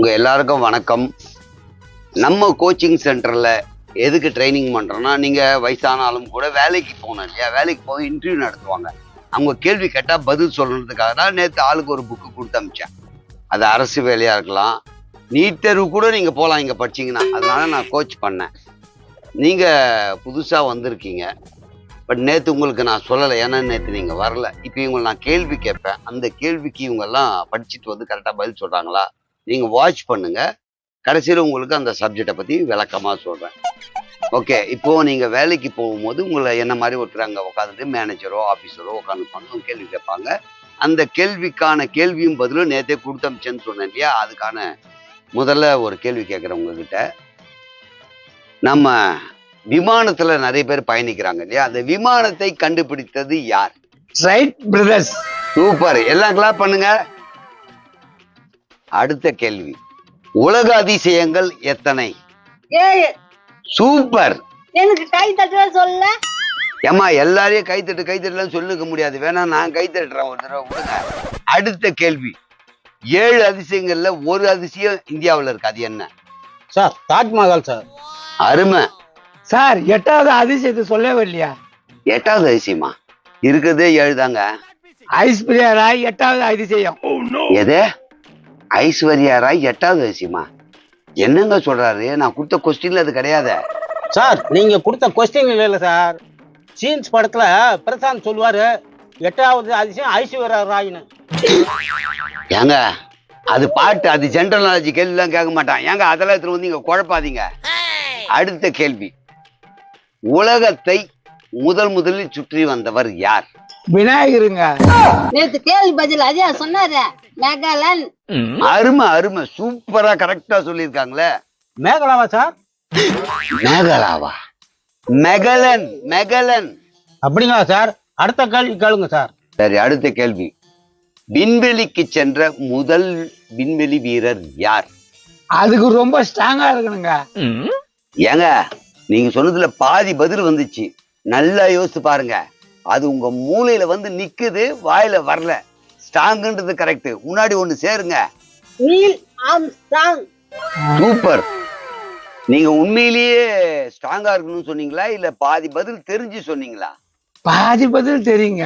உங்க எல்லாருக்கும் வணக்கம். நம்ம கோச்சிங் சென்டர்ல எதுக்கு ட்ரைனிங் பண்றோம்னா, நீங்க வயசானாலும் கூட வேலைக்கு போகணும் இல்லையா, வேலைக்கு போய் இன்டர்வியூ நடத்துவாங்க. அவங்க கேள்வி கேட்டா பதில் சொல்றதுக்காக தான் நேற்று ஆளுக்கு ஒரு புக்கு கொடுத்து அமிச்சேன். அது அரசு வேலையா இருக்கலாம், நீட் தேர்வு கூட நீங்க போகலாம் இங்க படிச்சீங்கன்னா. அதனால நான் கோச் பண்ணேன். நீங்க புதுசா வந்திருக்கீங்க, பட் நேற்று உங்களுக்கு நான் சொல்லலை, ஏன்னா நேற்று நீங்க வரல. இப்போ இவங்களை நான் கேள்வி கேட்பேன், அந்த கேள்விக்கு இவங்க எல்லாம் படிச்சுட்டு வந்து கரெக்டா பதில் சொல்றாங்களா நீங்க வாட்ச் பண்ணுங்க. கடைசியில் உங்களுக்கு அந்த சப்ஜெக்டை பத்தி விளக்கமா சொல்றேன். ஓகே, இப்போ நீங்க வேலைக்கு போகும்போது உங்களை என்ன மாதிரி ஒருத்தர் அங்கே உட்காந்துட்டு மேனேஜரோ ஆஃபீஸரோ உட்காந்துப்பாங்க, அவங்க கேள்வி கேட்பாங்க. அந்த கேள்விக்கான கேள்வியும் பதிலும் நேற்றே கொடுத்தமிச்சேன்னு சொன்னேன் இல்லையா, அதுக்கான முதல்ல ஒரு கேள்வி கேட்குறேன் உங்ககிட்ட. நம்ம விமானத்துல நிறைய பேர் பயணிக்கிறாங்க இல்லையா, அந்த விமானத்தை கண்டுபிடித்தது யார்? Wright brothers. சூப்பர், எல்லாம் கிளாப் பண்ணுங்க. அடுத்த கேள்வி, உலக அதிசயங்கள் எத்தனை? சூப்பர். எனக்கு கை தட்டுற சொல்ல. ஏமா எல்லாரையும் கைத்தட்டலாம் சொல்லிக்க முடியாது, வேணா நான் கை தட்டுறேன் ஒரு தடவை விடுங்க. அடுத்த கேள்வி, 7 அதிசயங்கள்ல ஒரு அதிசயம் இந்தியாவில் இருக்கு, அது என்ன? Sir Taj Mahal sir. அருமை சார். 8வது அதிசயத்தை சொல்லவே இல்லையா? 8வது அதிசயமா? இருக்கிறதே 7 தாங்க. ஐஸ்வர்யா ராய் 8வது அதிசயம். எது? ஐஸ்வர்யா ராய் 8வது அதிசயமா? என்னங்க சொல்றாரு? நான் கொடுத்த கொஸ்டின்ல அது கிடையாது சார். நீங்க கொடுத்த கொஸ்டின் இல்ல சார். சீன்ஸ் படத்துல பிரசாந்த் சொல்லுவாரு 8வது அதிசயம் ஐஸ்வர்யா ராய்னு. ஏங்க அது பாட்டு, அது ஜென்ரல் நாலேஜ் கேள்வி எல்லாம் கேட்க மாட்டான். ஏங்க அதெல்லாம் எடுத்து வந்து நீங்க குழப்பாதீங்க. அடுத்த கேள்வி, உலகத்தை முதலில் சுற்றி வந்தவர் யார்? விநாயகருங்க. நேத்து கேள்வி பதில் அதே சொன்னாரு, மெகலன். அருமை சூப்பரா கரெக்டா சொல்லியிருக்காங்களே. மேகலாவா சார்? மேகலாவா? மெகலன் அப்படிங்களா சார்? அடுத்த கேள்வி கேளுங்க சார். சரி, அடுத்த கேள்வி, விண்வெளிக்கு சென்ற முதல் விண்வெளி வீரர் யார்? அதுக்கு ரொம்ப ஸ்ட்ராங்கா இருக்கணுங்க. ஏங்க நீங்க சொன்னதுல பாதி பதில் வந்துச்சு, நல்லா யோசிச்சு பாருங்க. அது உங்க மூளையில வந்து நிக்குது, வாயில வரல. ஸ்ட்ராங்ன்றது கரெக்ட், முன்னாடி ஒண்ணு சேருங்க. Neil Armstrong. சூப்பர். நீங்க உண்மையிலேயே ஸ்ட்ராங்கா இருக்கணும்னு சொன்னீங்களா, இல்ல பாதி பதில் தெரிஞ்சு சொன்னீங்களா? பாதி பதில் தெரியுங்க.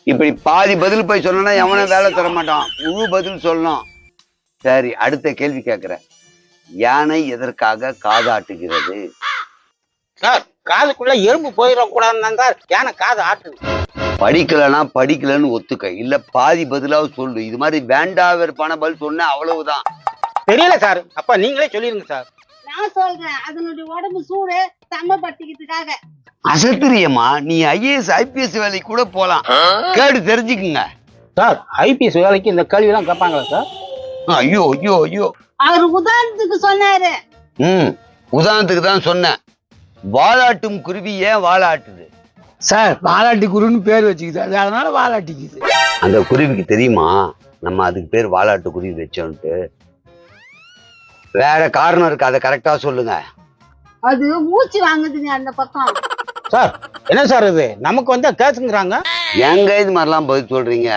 இப்படி பாதி பதில் போய் சொன்னா எவனும் வேலை தர மாட்டான், முழு பதில் சொல்லணும். சரி, அடுத்த கேள்வி கேட்கிறேன், யானை எதற்காக காதாட்டுகிறது? சார், காதுக்குள்ள எறும்பு போயிடக்கூடாதுன்னு சார் யானை காது ஆட்டு. படிக்கலன்னு ஒத்துக்க, இல்ல பாதி பதிலாவது சொல்லு. இது மாதிரி வேண்டா வெறுப்பான பதில் சொன்ன அவ்வளவுதான். தெரியல சார், அப்ப நீங்களே சொல்லிருங்க சார். நான் சொல்றேன், அதனுடைய உடம்பு சூடு சமப்படுத்திக்கிறதுக்காக. அசத்திரியமா, நீ ஐஏஎஸ் ஐபிஎஸ் வேலைக்கு கூட போலாம், கேடு தெரிஞ்சுக்குங்க. சார், ஐபிஎஸ் வேலைக்கு இந்த கேள்வி எல்லாம் கேட்பாங்களா சார்? ஐயோ. அவர் உதாரணத்துக்கு சொன்னாரு. உதாரணத்துக்கு தான் சொன்னேன். வாலாட்டும் குருவி ஏன் வாலாட்டுது? சார், வாலாட்டி குருன்னு பேர் வச்சுக்குது, அதனால வாலாட்டிக்குது. அந்த குருவிக்கு தெரியுமா நம்ம அதுக்கு பேர் வாலாட்டு குருவி வச்சோன்ட்டு? வேற காரணம் இருக்கு, அதை கரெக்டா சொல்லுங்க. அது மூச்சு வாங்குதுங்க அந்த பக்கம். சார், என்ன சார் இது நமக்கு வந்து கேசுங்கிறாங்க? எங்க இது மாதிரிலாம் பதில் சொல்றீங்க?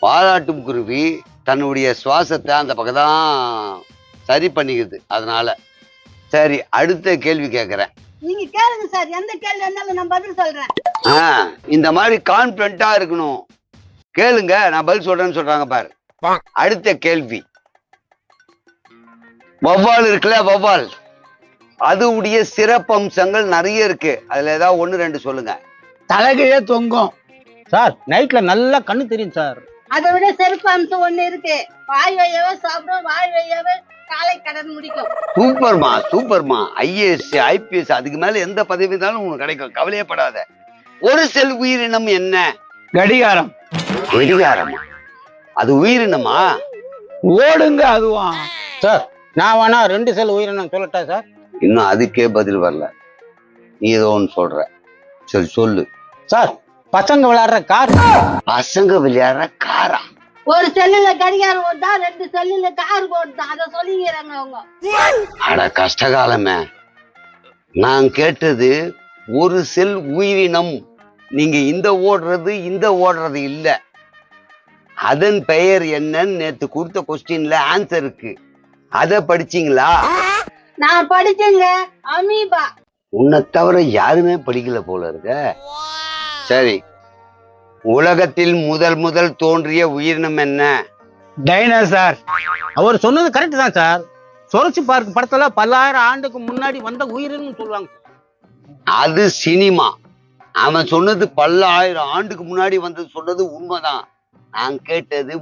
வாலாட்டும் குருவி தன்னுடைய சுவாசத்தை அந்த பக்கம் தான் சரி பண்ணிக்குது, அதனால. சரி, அடுத்த கேள்வி கேட்கிறேன். நீங்க கேளுங்க சார், எந்த கேள்வி இருந்தாலும் நான் பதில் சொல்றேன். இந்த மாதிரி கான்பிடண்டா இருக்கணும். கேளுங்க, நான் பதில் சொல்றேன்னு சொல்றாங்க பாரு. அடுத்த கேள்வி, வௌவால் இருக்குல்ல, வௌவால், அது உடைய சிறப்பம்சங்கள் நிறைய இருக்கு, அதுல ஏதாவது 1 2 சொல்லுங்க. தலைகையே தொங்கும் சார், நைட்ல நல்லா கண்ணு தெரியும் சார். அதை விட சிறப்பு அம்சம் ஒண்ணு இருக்கு, வாய் வழியாவே சாப்பிடும், வாய் வழியாவே காலை கடன் முடிக்கும். சூப்பர்மா. ஐஏஎஸ் ஐபிஎஸ் அதுக்கு மேல எந்த பதவி இருந்தாலும் உங்களுக்கு கிடைக்கும், கவலையே படாத. ஒரு செல் உயிரினம் என்ன? கடிகாரம். கடிகாரமா? அது உயிரினமா? ஓடுங்க அதுவா சார். நான் வேணா 2 செல் உயிரினம் சொல்லட்டா சார்? இன்னும் அதுக்கே பதில் வரல, நீ ஏதோ ஒன்று சொல்ற. சரி சொல்லு சார். பசங்க விளையாடுற கார். பசங்க விளையாடுற காரா? ஒரு செல்லுல கடிகாரம் ஓடுதா, 2 செல்லுல கார் ஓடுதா, அதை சொல்லிக்கிறாங்க அவங்க. அட கஷ்டகாலமே, நான் கேட்டது ஒரு செல் உயிரினம். நீங்க இந்த ஓடுறது இல்ல. அதன் பெயர் என்னன்னு நேத்து கொடுத்த கொஸ்டின்ல ஆன்சர் இருக்கு. அத படிச்சீங்களா? நான் படிச்சேங்க, அமீபா. உன்னை தவிர யாருமே படிக்கல போல இருக்க. சரி, உலகத்தில் முதல் தோன்றிய உயிரினம் என்ன? டைனோசார். அவர் சொன்னது கரெக்ட் தான் சார். சுரட்சி பார்க் படத்துல 10,000 ஆண்டுக்கு முன்னாடி வந்த உயிரினம்னு சொல்லுவாங்க. அது சினிமா. அவன் சொன்னது 10,000 ஆண்டுக்கு முன்னாடி வந்தது சொன்னது உண்மைதான். நான் கேட்டது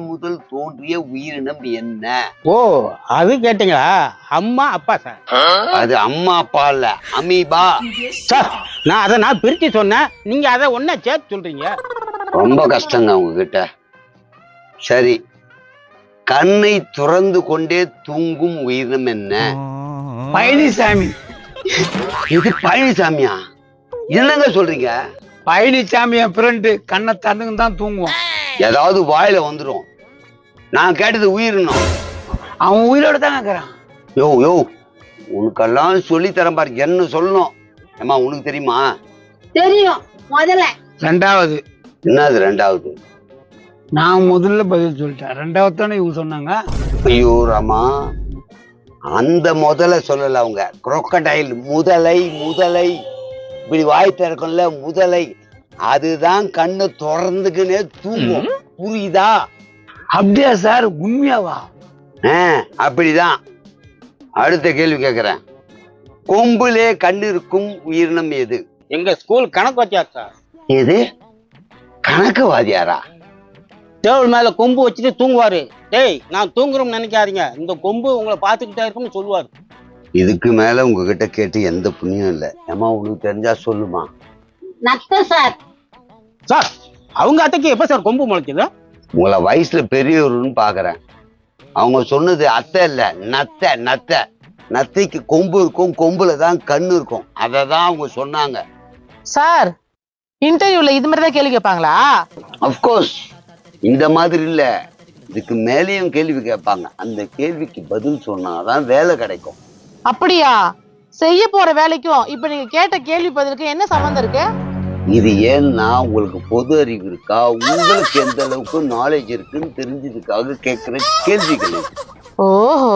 முதல் தோன்றிய உயிரினம் என்ன? ஓ, அது கேட்டீங்களா? அம்மா அப்பா சார். அது அம்மா அப்பா இல்ல, அமீபா சார். நான் பிரிச்சு சொன்னேன், நீங்க அதை ஒன்ன சேர்த்து சொல்றீங்க. ரொம்ப கஷ்டங்க உங்ககிட்ட. சரி, கண்ணை துறந்து கொண்டே தூங்கும் உயிரினம் என்ன? பழனிசாமி. இது பழனிசாமியா? என்னங்க சொல்றீங்க? பழனிசாமி என் ஃப்ரெண்டு, கண்ணை தந்துங்க தான் தூங்குவான். ஏதாவது வாயில வந்துடும். நான் கேட்டது உயிரினம். அவன் உயிரோட தான் இருக்கிறான். யோ உனக்கெல்லாம் சொல்லி தரேன் பாரு, என்ன சொல்லணும். ஏமா உனக்கு தெரியுமா? தெரியும். முதல்ல ரெண்டாவது. என்னது ரெண்டாவது? நான் முதல்ல பதில் சொல்லிட்டேன், ரெண்டாவது தானே இவங்க சொன்னாங்க. ஐயோ ராமா, அந்த முதல்ல சொல்லல அவங்க. crocodile, முதலை இப்படி வாய் திறக்கும்ல முதலை, அதுதான் கண்ணு திறந்துக்குன்னே தூங்கும். புரியுதா? அப்படியா சார்? உண்மையாவா? அப்படிதான். அடுத்த கேள்வி கேக்குறேன். கொம்புலே கண்ணு இருக்கும் உயிரினம் எது? எங்க ஸ்கூல் கணக்கு வச்சார் சார். எது? கணக்கு வாதியாரா? டேபிள் மேல கொம்பு வச்சுட்டு தூங்குவாரு. டேய், நான் தூங்குறோம்னு நினைக்காதீங்க, இந்த கொம்பு உங்களை பார்த்துக்கிட்டே இருக்கும்னு சொல்லுவாரு. இதுக்கு மேல உங்ககிட்ட கேட்டு எந்த புண்ணியம் இல்லை. ஏமா உனக்கு தெரிஞ்சா சொல்லுமா. நத்த சார். சார், அவங்க அத்தைக்கு எப்ப சார் கொம்பு முளைக்குது? உங்களை வயசுல பெரியவருன்னு பாக்குறேன். அவங்க சொன்னது அத்தை இல்ல, நத்தை. நத்தைக்கு கொம்பு இருக்கும், கொம்புல தான் கண்ணு இருக்கும். அததான் அவங்க சொன்னாங்க. சார், இன்டர்வியூல இது மாதிரி தான் கேள்வி கேட்பாங்களா? அப்கோர்ஸ், இந்த மாதிரி இல்ல, இதுக்கு மேலேயும் கேள்வி கேட்பாங்க. அந்த கேள்விக்கு பதில் சொன்னாதான் வேலை கிடைக்கும். அப்படியா? செய்ய போற வேலைக்கும் இப்ப நீங்க கேட்ட கேள்வி பதிலுக்கு என்ன சம்பந்தம் இருக்கு? இது ஏன்னா உங்களுக்கு பொது அறிவு இருக்கா, உங்களுக்கு எந்த அளவுக்கு நாலேஜ் இருக்குன்னு தெரிஞ்சதுக்காக கேட்கிற கேள்விகள். ஓஹோ,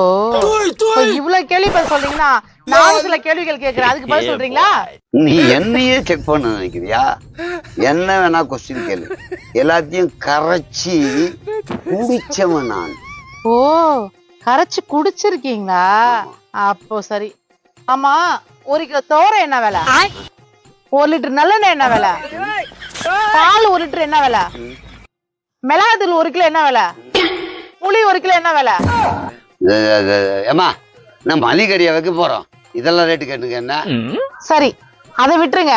இவ்வளவு கேள்வி பதில் சொல்றீங்கன்னா நானும் சில கேள்விகள் கேட்கிறேன், அதுக்கு பதில் சொல்றீங்களா? நீ என்னையே செக் பண்ண நினைக்கிறியா? என்ன வேணா கொஸ்டின் கேளு, எல்லாத்தையும் கரைச்சி குடிச்சவன் நான். ஓ, கரைச்சு குடிச்சிருக்கீங்களா? அப்போ சரி. ஆமா, 1 கிலோ தோரை என்ன விலை? 1 லிட்டர் நல்லெண்ணெய் என்ன விலை? பால் 1 லிட்டர் என்ன விலை? மிளகாத்தூள் 1 கிலோ என்ன விலை? புளி 1 கிலோ என்ன விலை? ஏமா, நம்ம மளிகடியா வைக்க போறோம், இதெல்லாம் ரேட்டு கேட்டுங்க என்ன? சரி, அதை விட்டுருங்க.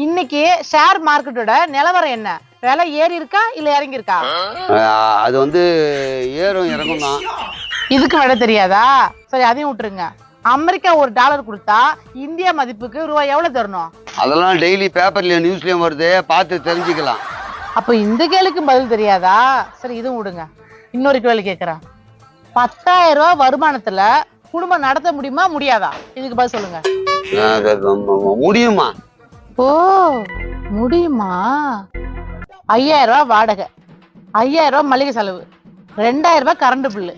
இன்னைக்கு ஷேர் மார்க்கெட்டோட நிலவரம் என்ன? விலை ஏறி இருக்கா இல்ல இறங்கி இருக்கா? அது வந்து ஏறும் இறங்கும் தான். இதுக்கு விட தெரியாதா? சரி, அதையும் விட்டுருங்க. அமெரிக்கா $1 கொடுத்தா இந்தியா மதிப்புக்கு ரூபாய் எவ்வளவு தரணும்? அதெல்லாம் டெய்லி பேப்பர்லயும் நியூஸ்லயும் வருது, பார்த்து தெரிஞ்சுக்கலாம். அப்ப இந்த கேள்விக்கு பதில் தெரியாதா? சரி, இதுவும் விடுங்க. இன்னொரு கேள்வி கேட்கிறேன். 10,000 ரூபாய் வருமானத்துல குடும்பம் நடத்த முடியுமா முடியாதா? இதுக்கு பதில் சொல்லுங்க. முடியுமா? ஓ, முடியுமா? 5,000 ரூபாய் வாடகை, 5,000 ரூபாய் மளிகை செலவு, 2,000 ரூபாய் கரண்ட் பில்லு,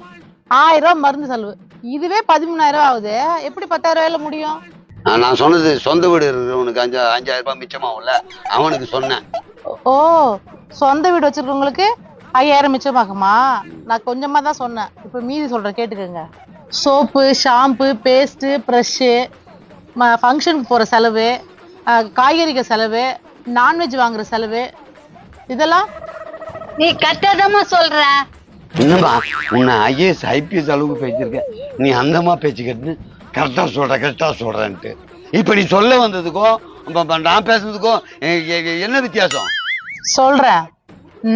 1,000 ரூபாய் மருந்து செலவு, இதுவே 13,000 ரூபாய் ஆகுது. எப்படி 10,000 ரூபாயில முடியும்? நான் சொன்னது சொந்த வீடு இருக்கிறவனுக்கு 5,000 ரூபாய் மிச்சமாகும்ல, அவனுக்கு சொன்னேன். ஓ, சொந்த வீடு வச்சிருக்கவங்களுக்கு 5,000 மிச்சமாகுமா? நான் கொஞ்சமா தான் சொன்னேன், இப்ப மீதி சொல்றேன் கேட்டுக்கோங்க. சோப்பு, ஷாம்பு, பேஸ்ட், ப்ரஷ்ஷு, ஃபங்க்ஷனுக்கு போற செலவு, காய்கறிகள் செலவு, நான்வெஜ் வாங்குற செலவு, இதெல்லாம் நீ கட்டதமா சொல்ற. என்னம்மா, உன்னை IAS IPS அளவுக்கு பேசிருக்க, நீ அந்தமா பேச்சு கேட்டு கரெக்டா சொல்றேன்ட்டு. இப்ப நீ சொல்ல வந்ததுக்கும் நான் பேசுனதுக்கும் என்ன வித்தியாசம்? சொல்றேன்.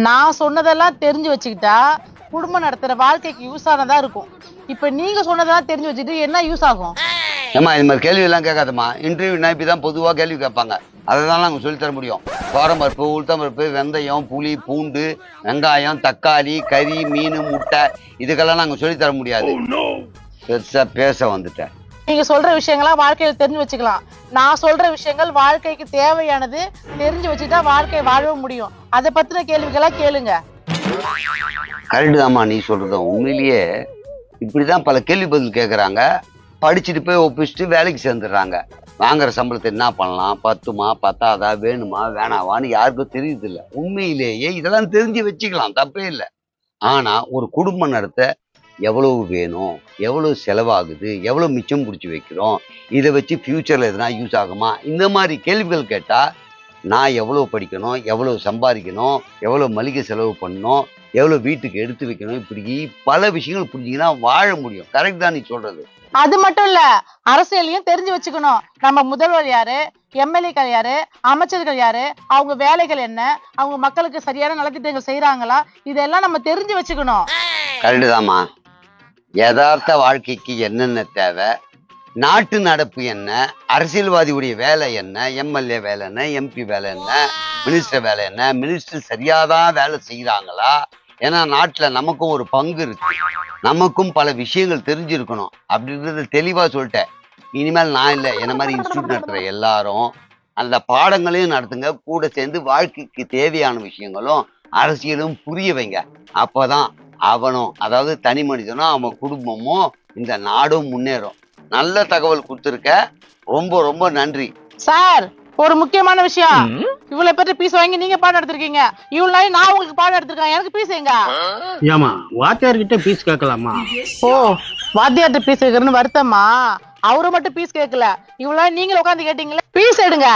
நான் சொன்னதெல்லாம் தெரிஞ்சு வச்சுக்கிட்டா குடும்பம் நடத்துற வாழ்க்கைக்கு யூஸ் ஆனதா இருக்கும். இப்ப நீங்க சொன்னதெல்லாம் தெரிஞ்சு வச்சுட்டு என்ன யூஸ் ஆகும்? ஏமா, இது மாதிரி கேள்வி எல்லாம் கேட்காதம்மா. இன்டர்வியூ இப்படிதான் பொதுவா கேள்வி கேட்பாங்க, அதைதான் நாங்க சொல்லி தர முடியும். பருப்பு, உளுத்தம்பருப்பு, வெந்தயம், புளி, பூண்டு, வெங்காயம், தக்காளி, கறி, மீன், முட்டை, இதுக்கெல்லாம் நாங்க சொல்லி தர முடியாது. பெருசா பேச வந்துட்டேன். நீங்க சொல்ற விஷயங்கள்லாம் வாழ்க்கையில தெரிஞ்சு வச்சுக்கலாம். நான் சொல்ற விஷயங்கள் வாழ்க்கைக்கு தேவையானது, தெரிஞ்சு வச்சுட்டா வாழ்க்கை வாழவும் முடியும். அதை பத்தின கேள்விகளா கேளுங்க. கரெக்டு தாம்மா நீ சொல்றதும். உண்மையிலேயே இப்படிதான் பல கேள்வி பதில் கேட்குறாங்க. படிச்சுட்டு போய் ஒப்பிச்சுட்டு வேலைக்கு சேர்ந்துடுறாங்க. வாங்குற சம்பளத்தை என்ன பண்ணலாம், பத்துமா பத்தாதா, வேணுமா வேணாவான்னு யாருக்கும் தெரியுது இல்லை. உண்மையிலேயே இதெல்லாம் தெரிஞ்சு வச்சுக்கலாம், தப்பே இல்லை. ஆனா ஒரு குடும்பம் நடத்த எவ்வளவு வேணும், எவ்வளவு செலவாகுது, எவ்வளவு மிச்சம் பிடிச்சி வைக்கிறோம், இதை வச்சு ஃபியூச்சர்ல எதனா யூஸ் ஆகுமா, இந்த மாதிரி கேள்விகள் கேட்டா நான் எவ்வளவு படிக்கணும், எவ்வளவு சம்பாதிக்கணும், எவ்வளவு மளிகை செலவு பண்ணணும், எவ்வளவு வீட்டுக்கு எடுத்து வைக்கணும், இப்படி பல விஷயங்கள் புரிஞ்சிங்கன்னா வாழ முடியும். கரெக்ட் தான் நீ சொல்றது. அது மட்டும் இல்ல, அரசியலையும் தெரிஞ்சு வச்சுக்கணும். நம்ம முதல்வர் யாரு, எம்எல்ஏக்கள் யாரு, அமைச்சர்கள் யாரு, அவங்க வேலைகள் என்ன, அவங்க மக்களுக்கு சரியான நலத்திட்டங்கள் செய்யறாங்களா, இதெல்லாம் நம்ம தெரிஞ்சு வச்சுக்கணும். கரெக்டு தாம்மா. யதார்த்த வாழ்க்கைக்கு என்னென்ன தேவை, நாட்டு நடப்பு என்ன, அரசியல்வாதியுடைய வேலை என்ன, எம்எல்ஏ வேலை என்ன, எம்பி வேலை என்ன, மினிஸ்டர் வேலை என்ன, மினிஸ்டர் சரியாதான் வேலை செய்யறாங்களா, ஏன்னா நாட்டில் நமக்கும் ஒரு பங்கு இருக்கு, நமக்கும் பல விஷயங்கள் தெரிஞ்சிருக்கணும் அப்படின்றத தெளிவா சொல்லிட்டேன். இனிமேல் நான் இல்லை, என்ன மாதிரி இன்ஸ்டியூட் நடத்துற எல்லாரும் அந்த பாடங்களையும் நடத்துங்க, கூட சேர்ந்து வாழ்க்கைக்கு தேவையான விஷயங்களும் அரசியலும் புரிய வைங்க. அப்பதான் அவனும், அதாவது தனி மனிதனும் அவன் குடும்பமும் இந்த நாடும் முன்னேறும். நல்ல தகவல் கொடுத்துருக்க, ரொம்ப ரொம்ப நன்றி சார். ஒரு முக்கியமான விஷயம், இவ்வளவு பேர்ட்ட பீஸ் வாங்கி நீங்க பாடம் எடுத்திருக்கீங்க, இவ்வளவு நாள் நான் உங்களுக்கு பாடம் எடுத்திருக்கேன், எனக்கு பீஸ் எங்க? ஏமா வாத்தியார்கிட்ட பீஸ் கேட்கலாமா? ஓ, வாத்தியார்ட்ட பீஸ் கேட்கறன்னு வருத்தமா? அவரு மட்டும் பீஸ் கேட்கல, இவ்வளவு நீங்களும் உட்காந்து கேட்டீங்களே, பீஸ் எடுங்க.